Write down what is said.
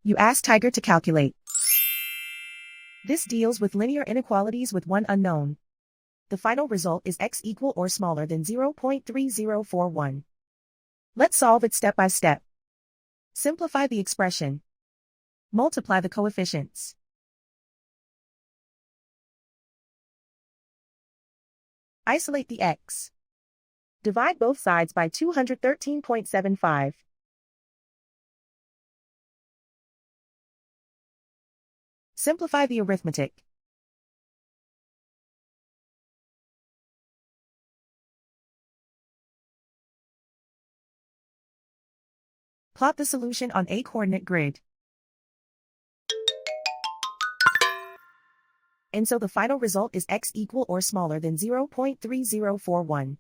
You ask Tiger to calculate. This deals with linear inequalities with one unknown. The final result is x equal or smaller than 0.3041. Let's solve it step by step. Simplify the expression. Multiply the coefficients. Isolate the x. Divide both sides by 213.75. Simplify the arithmetic. Plot the solution on a coordinate grid. And so the final result is x equal or smaller than 0.3041.